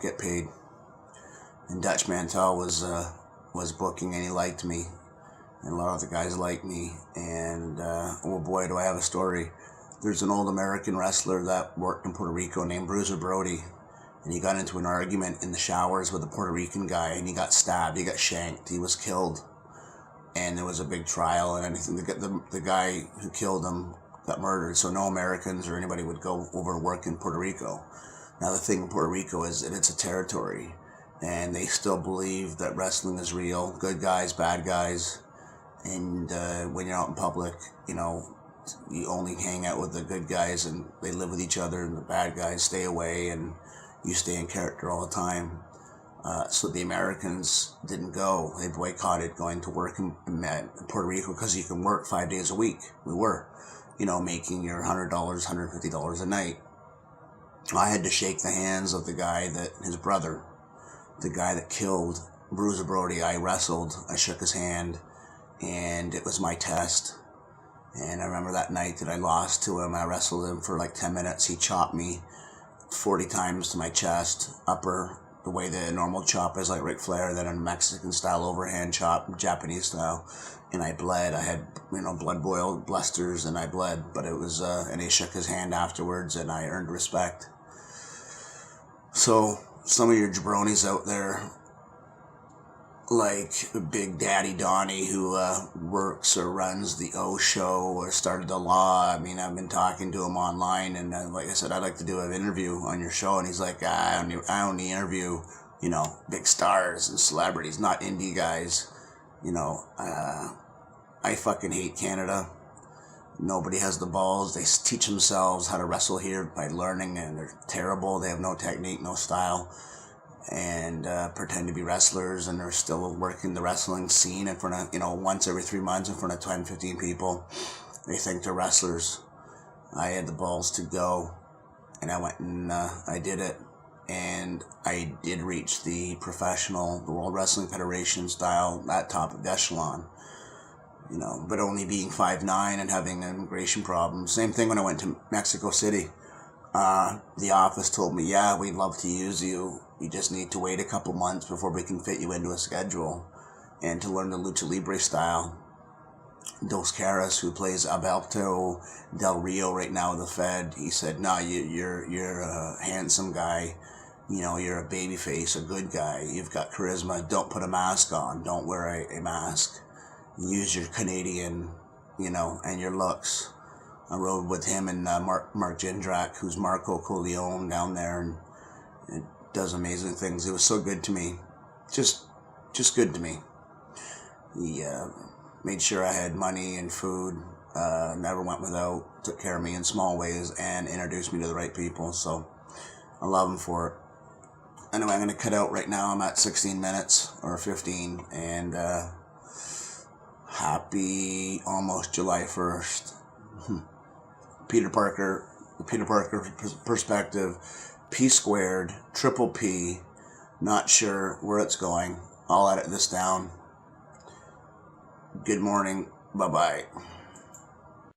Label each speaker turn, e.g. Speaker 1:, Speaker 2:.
Speaker 1: don't get paid. And Dutch Mantel was booking, and he liked me, and a lot of the guys liked me. And oh boy, do I have a story. There's an old American wrestler that worked in Puerto Rico named Bruiser Brody, and he got into an argument in the showers with a Puerto Rican guy, and he got stabbed, he got shanked, he was killed, and there was a big trial and anything. The guy who killed him got murdered, so no Americans or anybody would go over and work in Puerto Rico. Now the thing in Puerto Rico is that it's a territory, and they still believe that wrestling is real, good guys, bad guys, and when you're out in public, you know, you only hang out with the good guys and they live with each other, and the bad guys stay away, and you stay in character all the time. So the Americans didn't go. They boycotted going to work in Puerto Rico because you can work 5 days a week. We were, you know, making your $100, $150 a night. I had to shake the hands of the guy that, his brother, the guy that killed Bruiser Brody. I wrestled, I shook his hand, and it was my test. And I remember that night that I lost to him. I wrestled him for like 10 minutes. He chopped me 40 times to my chest, upper, the way the normal chop is, like Ric Flair, then a Mexican style overhand chop, Japanese style. And I bled. I had, you know, blood boiled blisters, and I bled. But it was, and he shook his hand afterwards, and I earned respect. So some of your jabronis out there, like Big Daddy Donnie, who works or runs the O Show or started the Law. I mean, I've been talking to him online, and like I said, I'd like to do an interview on your show. And he's like, I only interview, you know, big stars and celebrities, not indie guys. You know, I fucking hate Canada. Nobody has the balls. They teach themselves how to wrestle here by learning, and they're terrible. They have no technique, no style, and pretend to be wrestlers, and they're still working the wrestling scene in front of, you know, once every 3 months in front of 10, 15 people. They think they're wrestlers. I had the balls to go, and I went and I did it, and I did reach the World Wrestling Federation style, that top of the echelon, you know, but only being 5'9" and having immigration problems. Same thing when I went to Mexico City. The office told me, yeah, we'd love to use you. You just need to wait a couple months before we can fit you into a schedule. And to learn the Lucha Libre style. Dos Caras, who plays Alberto Del Rio right now with the Fed, he said, no, you're a handsome guy. You know, you're a baby face, a good guy. You've got charisma. Don't put a mask on. Don't wear a mask. Use your Canadian, you know, and your looks. I rode with him and Mark Jindrak, who's Marco Corleone down there, and it does amazing things. It was so good to me. Just good to me. He made sure I had money and food, never went without, took care of me in small ways, and introduced me to the right people. So I love him for it. Anyway, I'm going to cut out right now. I'm at 16 minutes or 15, and happy almost July 1st. Peter Parker, the Peter Parker perspective, P squared, triple P, not sure where it's going. I'll edit this down. Good morning. Bye-bye.